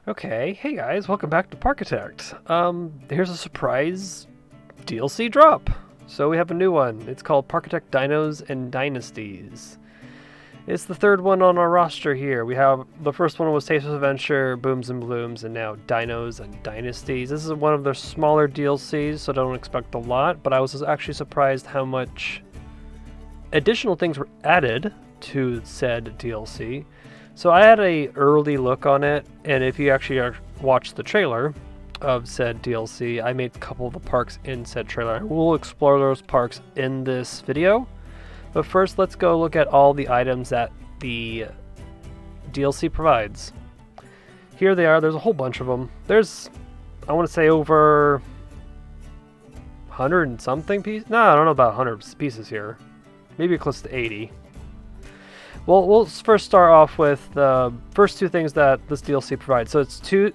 Okay, hey guys, welcome back to Parkitect. Here's a surprise DLC drop. So we have a new one. It's called Parkitect Dinos and Dynasties. It's the third one on our roster here. We have the first one was Taste of Adventure, Booms and Blooms, and now Dinos and Dynasties. This is one of their smaller DLCs, so don't expect a lot, but I was actually surprised how much additional things were added to said DLC. So I had a early look on it, and if you actually watch the trailer of said DLC, I made a couple of the parks in said trailer. We'll explore those parks in this video, but first let's go look at all the items that the DLC provides. Here they are. There's a whole bunch of them. There's, I want to say, over 100 and something pieces. No, I don't know about 100 pieces here. Maybe close to 80. Well, we'll first start off with the first two things that this DLC provides. So it's two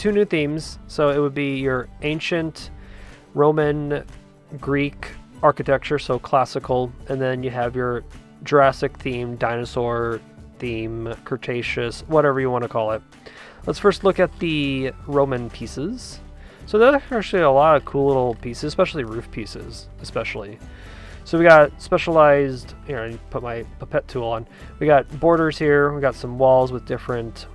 new themes. So it would be your ancient Roman, Greek architecture, so classical, and then you have your Jurassic theme, dinosaur theme, Cretaceous, whatever you want to call it. Let's first look at the Roman pieces. So there's actually a lot of cool little pieces, especially roof pieces, especially. So we got specialized, here I put my pipette tool on. We got borders here, we got some walls with different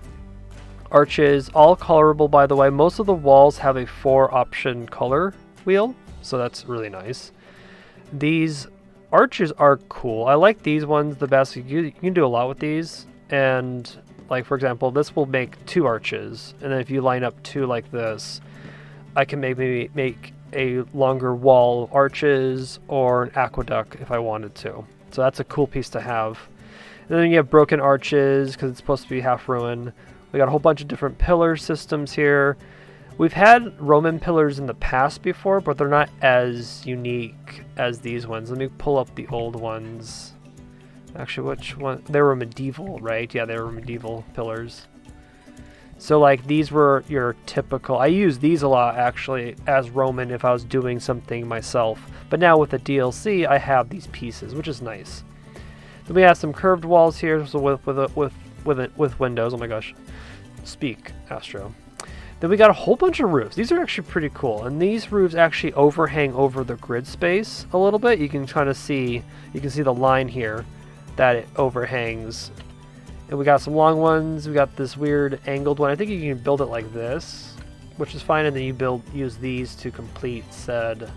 arches, all colorable by the way. Most of the walls have a 4-option color wheel, so that's really nice. These arches are cool. I like these ones the best. You can do a lot with these, and like for example, this will make 2 arches, and then if you line up 2 like this, I can maybe make a longer wall of arches or an aqueduct if I wanted to. So that's a cool piece to have. And then you have broken arches because it's supposed to be half ruined. We got a whole bunch of different pillar systems here. We've had Roman pillars in the past before, but they're not as unique as these ones. Let me pull up the old ones. Actually, which one? They were medieval, right? Yeah, they were medieval pillars. So like these were your typical, I use these a lot actually as Roman if I was doing something myself. But now with the DLC, I have these pieces, which is nice. Then we have some curved walls here, so with windows. Oh my gosh, speak Astro. Then we got a whole bunch of roofs. These are actually pretty cool, and these roofs actually overhang over the grid space a little bit. You can kind of see, you can see the line here that it overhangs. And we got some long ones. We got this weird angled one. I think you can build it like this, which is fine. And then you use these to complete said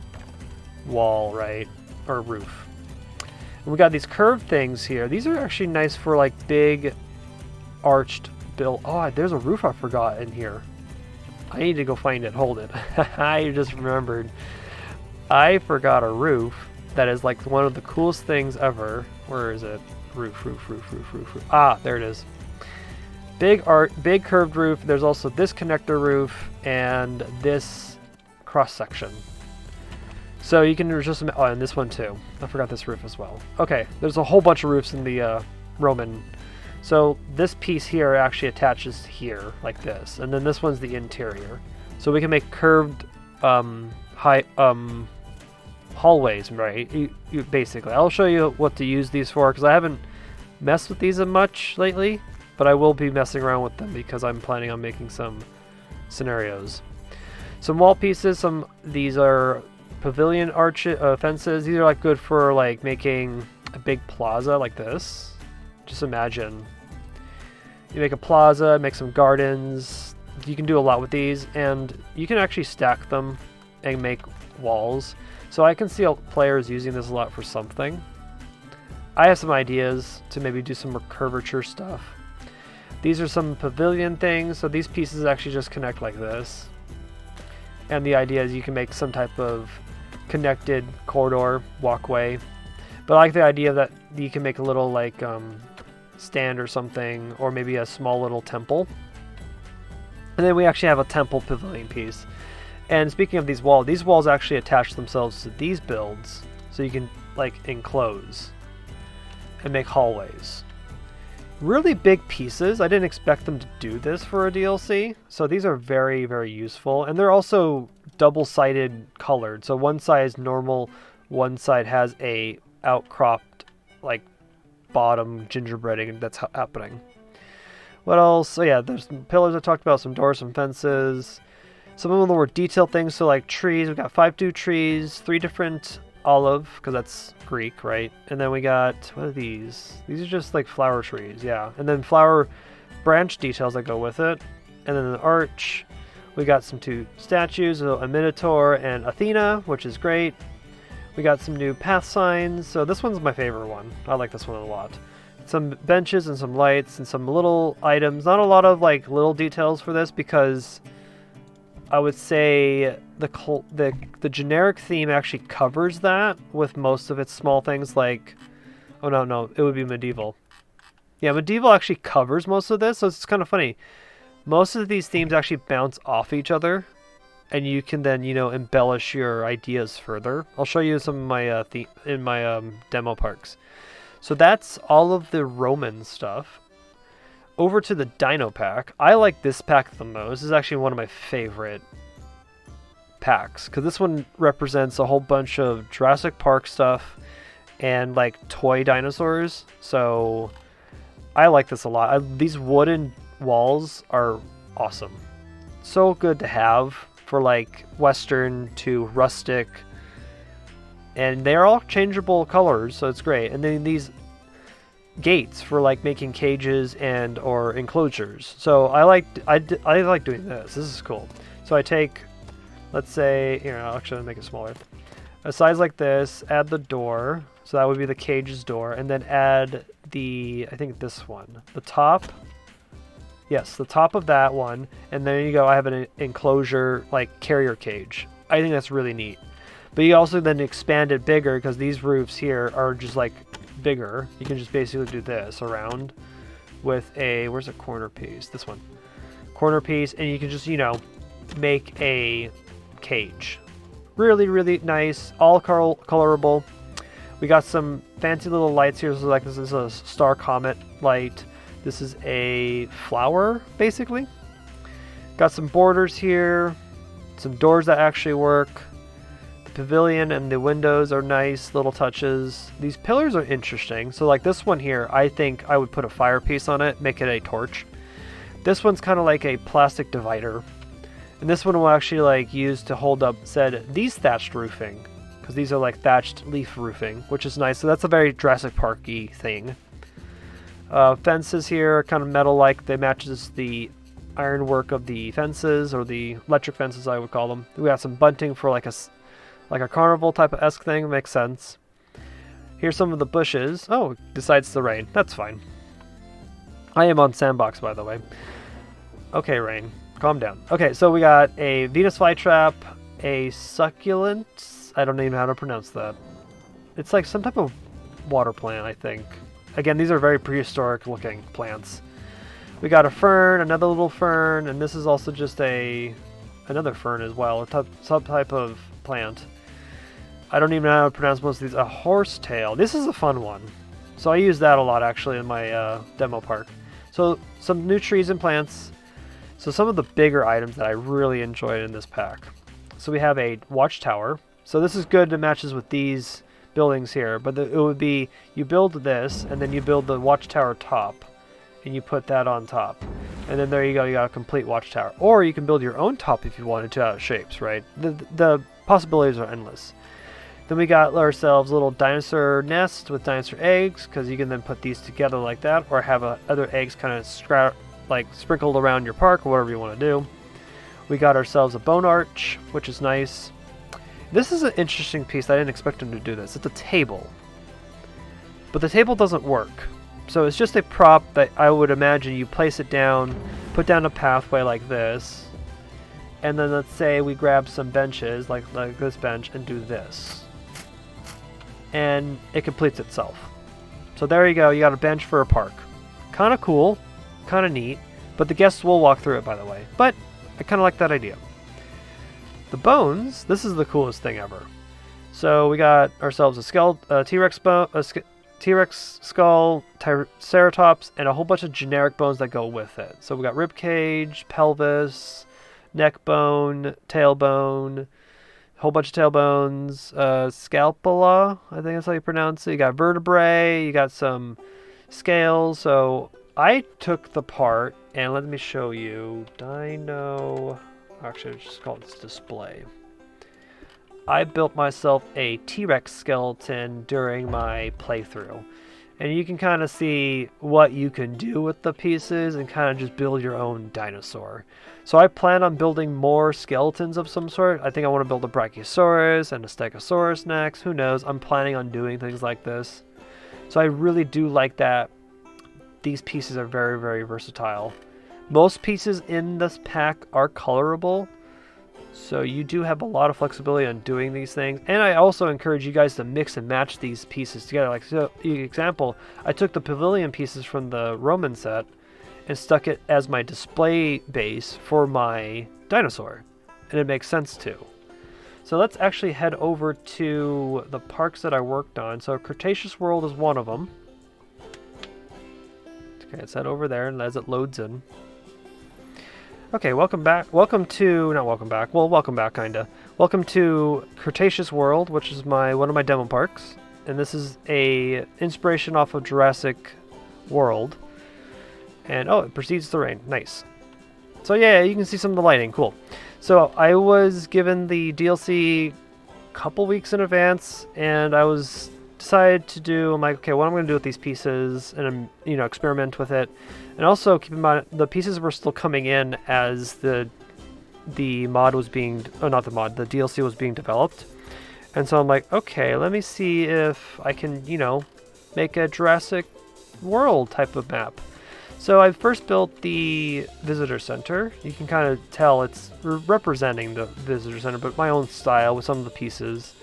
wall, right? Or roof. And we got these curved things here. These are actually nice for like big arched build. Oh, there's a roof I forgot in here. I need to go find it. Hold it. I just remembered. I forgot a roof that is like one of the coolest things ever. Where is it? Roof. Ah, there it is. Big curved roof. There's also this connector roof and this cross section. So you can just, oh, and this one too. I forgot this roof as well. Okay, there's a whole bunch of roofs in the Roman. So this piece here actually attaches here like this, and then this one's the interior. So we can make curved hallways, right? You basically, I'll show you what to use these for because I haven't messed with these much lately, but I will be messing around with them because I'm planning on making some scenarios. Some wall pieces. These are pavilion fences. These are like good for like making a big plaza like this. Just imagine you make a plaza, make some gardens. You can do a lot with these, and you can actually stack them and make walls. So I can see players using this a lot for something. I have some ideas to maybe do some more curvature stuff. These are some pavilion things. So these pieces actually just connect like this. And the idea is you can make some type of connected corridor, walkway. But I like the idea that you can make a little like stand or something, or maybe a small little temple. And then we actually have a temple pavilion piece. And speaking of these walls actually attach themselves to these builds, so you can like enclose and make hallways. Really big pieces. I didn't expect them to do this for a DLC, so these are very, very useful. And they're also double-sided colored, so one side is normal, one side has a outcropped like bottom gingerbreading that's happening. What else? Oh yeah, there's some pillars I talked about, some doors, some fences. Some of them were detailed things, so like trees. We got 5 new trees, 3 different olive, because that's Greek, right? And then we got, what are these? These are just like flower trees, yeah. And then flower branch details that go with it. And then the arch. We got some 2 statues, a Minotaur and Athena, which is great. We got some new path signs, so this one's my favorite one. I like this one a lot. Some benches and some lights and some little items. Not a lot of like little details for this because I would say the generic theme actually covers that with most of its small things like, oh no, it would be medieval. Yeah, medieval actually covers most of this, so it's kind of funny. Most of these themes actually bounce off each other, and you can then, you know, embellish your ideas further. I'll show you some of my in my demo parks. So that's all of the Roman stuff. Over to the Dino pack. I like this pack the most. This is actually one of my favorite packs because this one represents a whole bunch of Jurassic Park stuff and like toy dinosaurs. So I like this a lot. These wooden walls are awesome. So good to have for like Western to rustic. And they're all changeable colors, so it's great. And then these gates for like making cages and or enclosures. So I like doing this. This is cool. So I take, let's say, here, I'll actually make it smaller. A size like this, add the door. So that would be the cage's door, and then add the, I think this one, the top. Yes, the top of that one, and there you go. I have an enclosure like carrier cage. I think that's really neat. But you also then expand it bigger because these roofs here are just like bigger. You can just basically do this around with a, where's a corner piece? This one. Corner piece, and you can just, you know, make a cage. Really, really nice. All colorable. We got some fancy little lights here. So like this is a star comet light. This is a flower, basically. Got some borders here. Some doors that actually work. Pavilion and the windows are nice little touches. These pillars are interesting. So like this one here, I think I would put a fire piece on it, make it a torch. This one's kind of like a plastic divider. And this one will actually like use to hold up these thatched roofing. Because these are like thatched leaf roofing, which is nice. So that's a very Jurassic Park-y thing. Fences here are kind of metal-like. They matches the ironwork of the fences, or the electric fences I would call them. We got some bunting for like a carnival type of esque thing. Makes sense. Here's some of the bushes. Oh, it decides to rain. That's fine. I am on sandbox, by the way. Okay, rain. Calm down. Okay, so we got a Venus flytrap, a succulent. I don't even know how to pronounce that. It's like some type of water plant, I think. Again, these are very prehistoric looking plants. We got a fern, another little fern, and this is also just another fern as well, a subtype of plant. I don't even know how to pronounce most of these. A horsetail. This is a fun one. So I use that a lot actually in my demo park. So some new trees and plants. So some of the bigger items that I really enjoyed in this pack. So we have a watchtower. So this is good to matches with these buildings here. But it would be, you build this and then you build the watchtower top. And you put that on top. And then there you go, you got a complete watchtower. Or you can build your own top if you wanted to out of shapes, right? The possibilities are endless. Then we got ourselves a little dinosaur nest with dinosaur eggs, because you can then put these together like that, or have other eggs kind of sprinkled around your park, or whatever you want to do. We got ourselves a bone arch, which is nice. This is an interesting piece. I didn't expect them to do this. It's a table. But the table doesn't work. So it's just a prop that I would imagine you place it down, put down a pathway like this, and then let's say we grab some benches, like this bench, and do this. And it completes itself. So there you go, you got a bench for a park. Kind of cool, kind of neat, but the guests will walk through it, by the way. But I kind of like that idea. The bones, this is the coolest thing ever. So we got ourselves a T-Rex bone, T-Rex skull, Triceratops, and a whole bunch of generic bones that go with it. So we got rib cage, pelvis, neck bone, tailbone, a whole bunch of tailbones, scapula, I think that's how you pronounce it. You got vertebrae, you got some scales. So I took the part, and let me show you. Dino... Actually, it's just called this display. I built myself a T-Rex skeleton during my playthrough. And you can kind of see what you can do with the pieces and kind of just build your own dinosaur. So I plan on building more skeletons of some sort. I think I want to build a Brachiosaurus and a Stegosaurus next. Who knows? I'm planning on doing things like this. So I really do like that. These pieces are very, very versatile. Most pieces in this pack are colorable. So you do have a lot of flexibility on doing these things. And I also encourage you guys to mix and match these pieces together. Like, so, example, I took the pavilion pieces from the Roman set and stuck it as my display base for my dinosaur. And it makes sense too. So let's actually head over to the parks that I worked on. So Cretaceous World is one of them. Okay, let's head over there and as it loads in. Okay, welcome back. Welcome to, not welcome back, well, welcome back, kinda. Welcome to Cretaceous World, which is one of my demo parks. And this is a inspiration off of Jurassic World. And, oh, it proceeds to rain. Nice. So yeah, you can see some of the lighting. Cool. So I was given the DLC a couple weeks in advance, and I was decided to do, I'm like, okay, what am I going to do with these pieces? And, experiment with it. And also, keep in mind, the pieces were still coming in as the mod was being... Oh, not the mod. The DLC was being developed. And so I'm like, okay, let me see if I can, make a Jurassic World type of map. So I first built the Visitor Center. You can kind of tell it's representing the Visitor Center, but my own style with some of the pieces.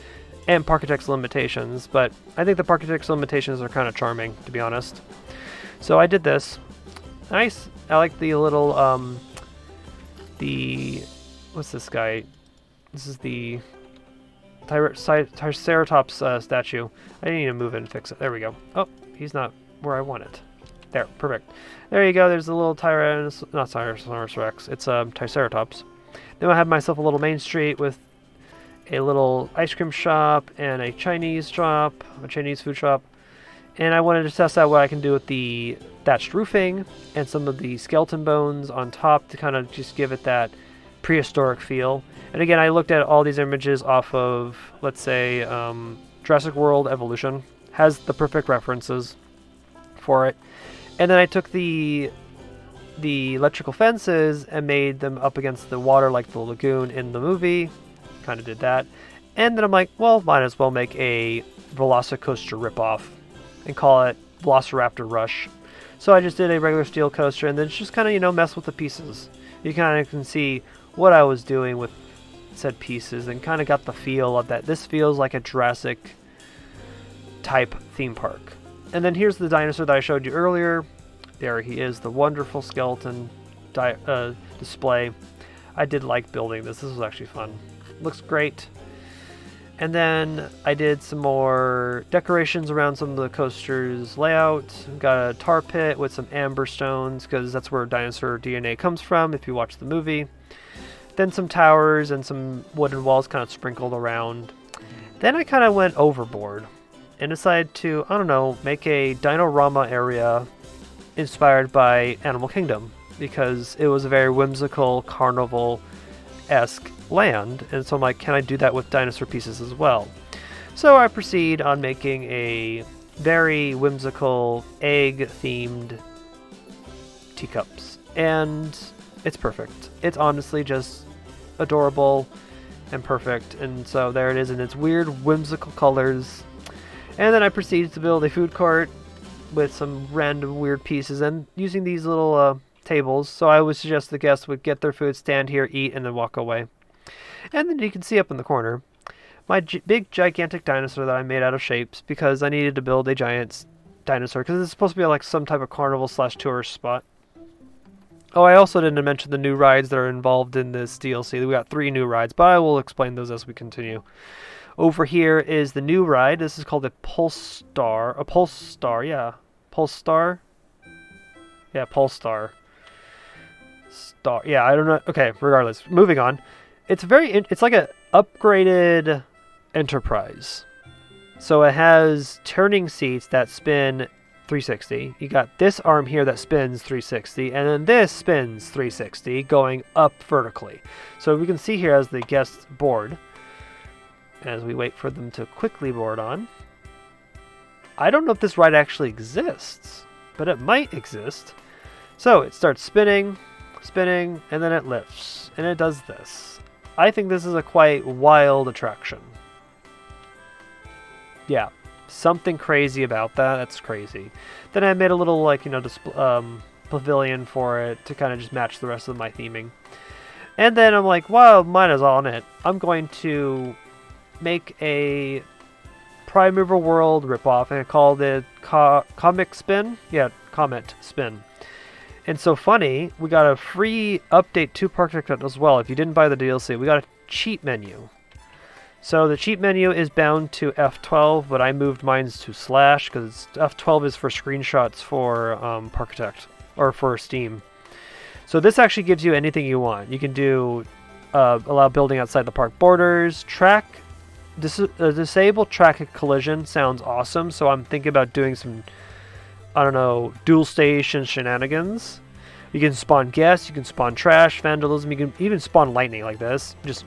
And Parkitect's limitations. But I think the Parkitect's limitations are kind of charming, to be honest. So I did this. Nice. I like the little, what's this guy? This is the Triceratops statue. I need to move it and fix it. There we go. Oh, he's not where I want it. There, perfect. There you go. There's a little not Tyrannosaurus Rex. It's Triceratops. Then I have myself a little main street with a little ice cream shop and a Chinese shop, a Chinese food shop. And I wanted to test out what I can do with the thatched roofing and some of the skeleton bones on top to kind of just give it that prehistoric feel. And again, I looked at all these images off of, let's say, Jurassic World Evolution. Has the perfect references for it. And then I took the electrical fences and made them up against the water like the lagoon in the movie. Kind of did that. And then I'm like, well, might as well make a Velocicoaster ripoff and call it Velociraptor Rush. So I just did a regular steel coaster and then just kind of, mess with the pieces. You kind of can see what I was doing with said pieces and kind of got the feel of that. This feels like a Jurassic type theme park. And then here's the dinosaur that I showed you earlier. There he is, the wonderful skeleton display. I did like building this. This was actually fun. Looks great. And then I did some more decorations around some of the coaster's layout. Got a tar pit with some amber stones because that's where dinosaur DNA comes from if you watch the movie. Then some towers and some wooden walls kind of sprinkled around. Then I kind of went overboard and decided to, I don't know, make a Dinorama area inspired by Animal Kingdom because it was a very whimsical, carnival-esque land, and so I'm like, can I do that with dinosaur pieces as well? So I proceed on making a very whimsical egg-themed teacups, and it's perfect. It's honestly just adorable and perfect, and so there it is in its weird whimsical colors. And then I proceeded to build a food court with some random weird pieces and using these little tables, so I would suggest the guests would get their food, stand here, eat, and then walk away. And then you can see up in the corner my big gigantic dinosaur that I made out of shapes because I needed to build a giant dinosaur because it's supposed to be like some type of carnival / tourist spot. Oh, I also didn't mention the new rides that are involved in this DLC. We got 3 new rides, but I will explain those as we continue. Over here is the new ride. This is called a Polestar. A Polestar, yeah. Polestar? Yeah, Polestar. Star. Yeah, I don't know. Okay, regardless. Moving on. It's like a upgraded Enterprise. So it has turning seats that spin 360. You got this arm here that spins 360, and then this spins 360, going up vertically. So we can see here as the guests board, as we wait for them to quickly board on. I don't know if this ride actually exists, but it might exist. So it starts spinning, spinning, and then it lifts, and it does this. I think this is a quite wild attraction. Yeah, something crazy about that. That's crazy. Then I made a little, like, you know, pavilion for it to kind of just match the rest of my theming. And then I'm like, wow, mine is on it. I'm going to make a Prime Mover World ripoff, and I called it Comic Spin. Yeah, Comet Spin. And so funny, we got a free update to Parkitect as well. If you didn't buy the DLC, we got a cheat menu. So the cheat menu is bound to F12, but I moved mine to slash because F12 is for screenshots for Parkitect or for Steam. So this actually gives you anything you want. You can do allow building outside the park borders, disable track a collision sounds awesome. So I'm thinking about doing some, I don't know, dual station shenanigans. You can spawn guests, you can spawn trash, vandalism, you can even spawn lightning like this. Just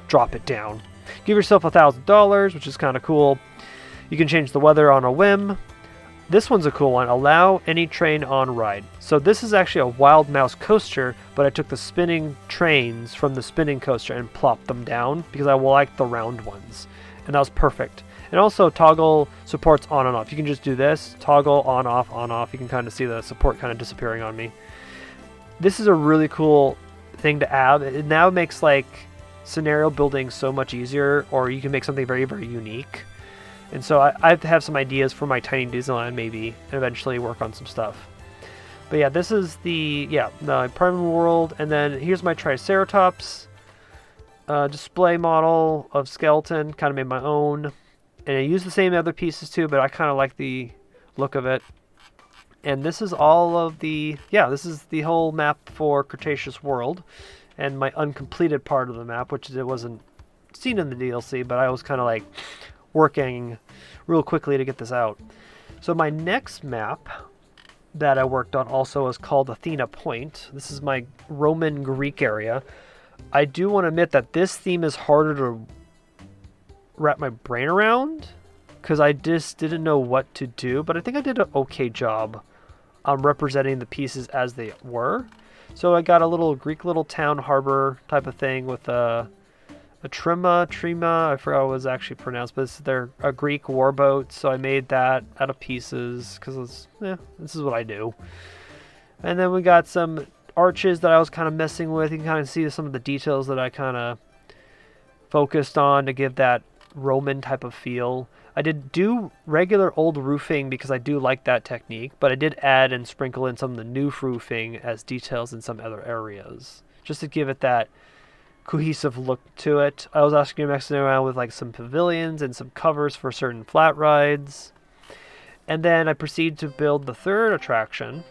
drop it down. Give yourself $1,000, which is kind of cool. You can change the weather on a whim. This one's a cool one. Allow any train on ride. So this is actually a Wild Mouse coaster, but I took the spinning trains from the spinning coaster and plopped them down because I like the round ones. And that was perfect. And also toggle supports on and off. You can just do this, toggle on, off, on, off. You can kind of see the support kind of disappearing on me. This is a really cool thing to add. It now makes like scenario building so much easier, or you can make something very, very unique. And so I have some ideas for my tiny Disneyland maybe, and eventually work on some stuff. But yeah, this is the Prime World, and then here's my Triceratops display model of skeleton, kind of made my own. And I use the same other pieces too, but I kind of like the look of it. And this is all of the, this is the whole map for Cretaceous World, and my uncompleted part of the map, which it wasn't seen in the DLC, but I was kind of like working real quickly to get this out. So my next map that I worked on also is called Athena Point. This is my Roman Greek area. I do want to admit that this theme is harder to wrap my brain around because I just didn't know what to do, but I think I did an okay job on representing the pieces as they were. So I got a little Greek little town harbor type of thing with a trima, I forgot what it was actually pronounced, but they're a Greek warboat, so I made that out of pieces because this is what I do. And then we got some arches that I was kind of messing with. You can kind of see some of the details that I kind of focused on to give that Roman type of feel. I did do regular old roofing because I do like that technique, but I did add and sprinkle in some of the new roofing as details in some other areas, just to give it that cohesive look to it. I was actually messing around with like some pavilions and some covers for certain flat rides. And then I proceeded to build the third attraction.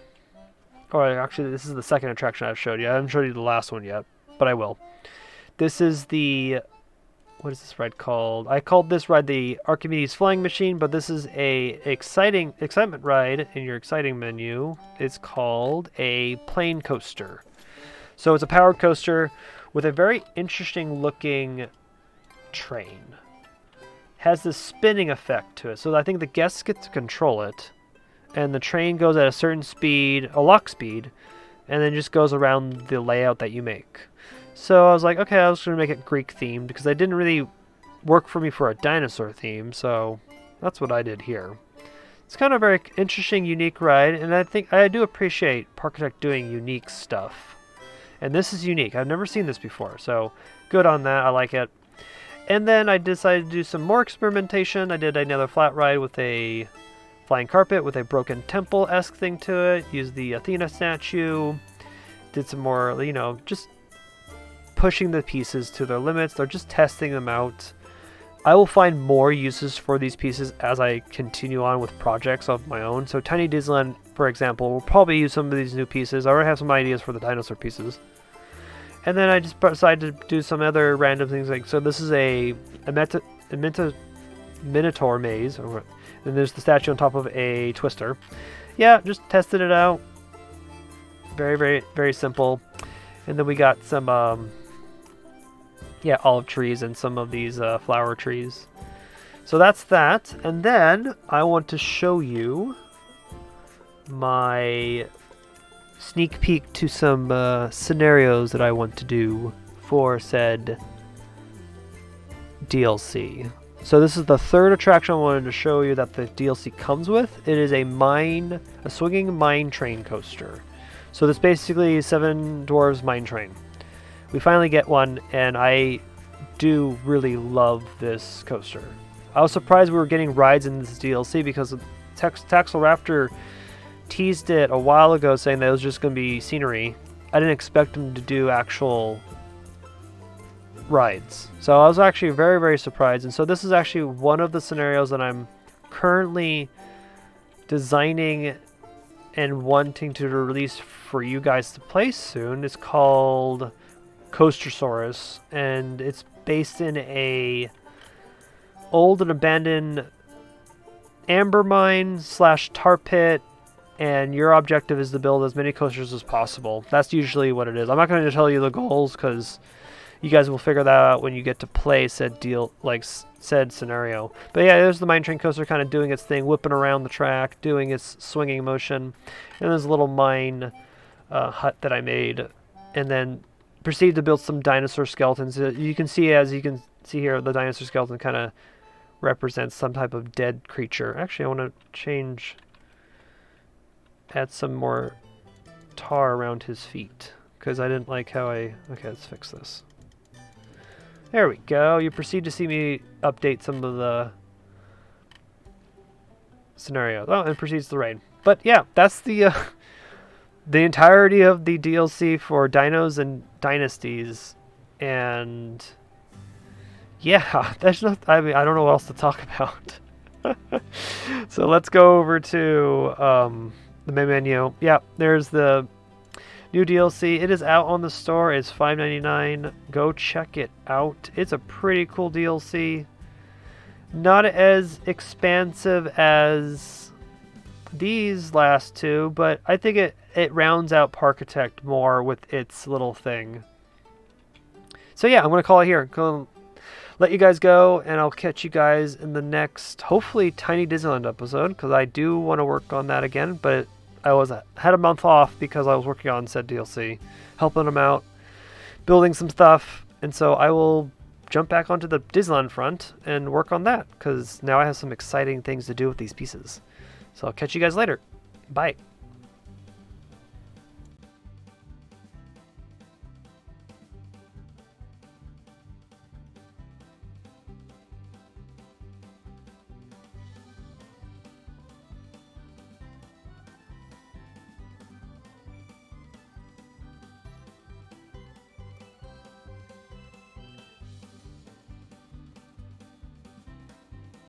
Or actually, this is the second attraction I've showed you. I haven't showed you the last one yet, but I will. This is the, what is this ride called? I called this ride the Archimedes Flying Machine, but this is a excitement ride in your exciting menu. It's called a plane coaster. So it's a powered coaster with a very interesting looking train. Has this spinning effect to it. So I think the guests get to control it. And the train goes at a certain speed, a lock speed, and then just goes around the layout that you make. So I was like, okay, I was going to make it Greek themed because they didn't really work for me for a dinosaur theme, so that's what I did here. It's kind of a very interesting, unique ride, and I think I do appreciate Parkitect doing unique stuff. And this is unique. I've never seen this before, so good on that. I like it. And then I decided to do some more experimentation. I did another flat ride with a flying carpet with a broken temple-esque thing to it. Used the Athena statue. Did some more, just pushing the pieces to their limits. They're just testing them out. I will find more uses for these pieces as I continue on with projects of my own. So Tiny Disneyland, for example, will probably use some of these new pieces. I already have some ideas for the dinosaur pieces. And then I just decided to do some other random things. So this is a Minotaur maze. And there's the statue on top of a twister. Yeah, just tested it out. Very, very, very simple. And then we got some, yeah, olive trees and some of these flower trees. So that's that. And then I want to show you my sneak peek to some scenarios that I want to do for said DLC. So this is the third attraction I wanted to show you that the DLC comes with. It is a swinging mine train coaster. So this basically 7 Dwarves mine train. We finally get one, and I do really love this coaster. I was surprised we were getting rides in this DLC because Taxelraptor teased it a while ago saying that it was just going to be scenery. I didn't expect them to do actual rides. So I was actually very, very surprised. And so this is actually one of the scenarios that I'm currently designing and wanting to release for you guys to play soon. It's called Coastersaurus, and it's based in a old and abandoned amber mine / tar pit, and your objective is to build as many coasters as possible. That's usually what it is. I'm not going to tell you the goals because you guys will figure that out when you get to play said said scenario. But yeah, there's the mine train coaster kind of doing its thing, whipping around the track, doing its swinging motion. And there's a little mine hut that I made, and then proceed to build some dinosaur skeletons. You can see, as you can see here, the dinosaur skeleton kind of represents some type of dead creature. Actually, I want to add some more tar around his feet because I didn't like how okay, let's fix this. There we go. You proceed to see me update some of the scenarios. Oh, and proceeds to rain. But yeah, that's the entirety of the DLC for Dinos and Dynasties. And yeah, there's I don't know what else to talk about. So let's go over to the main menu. Yeah, there's the new DLC. It is out on the store. It's $5.99. Go check it out. It's a pretty cool DLC. Not as expansive as these last two, but I think it rounds out Parkitect more with its little thing. So yeah, I'm going to call it here. Go let you guys go, and I'll catch you guys in the next, hopefully, Tiny Disneyland episode, because I do want to work on that again, but I had a month off because I was working on said DLC, helping them out, building some stuff, and so I will jump back onto the Disneyland front and work on that, because now I have some exciting things to do with these pieces. So I'll catch you guys later. Bye.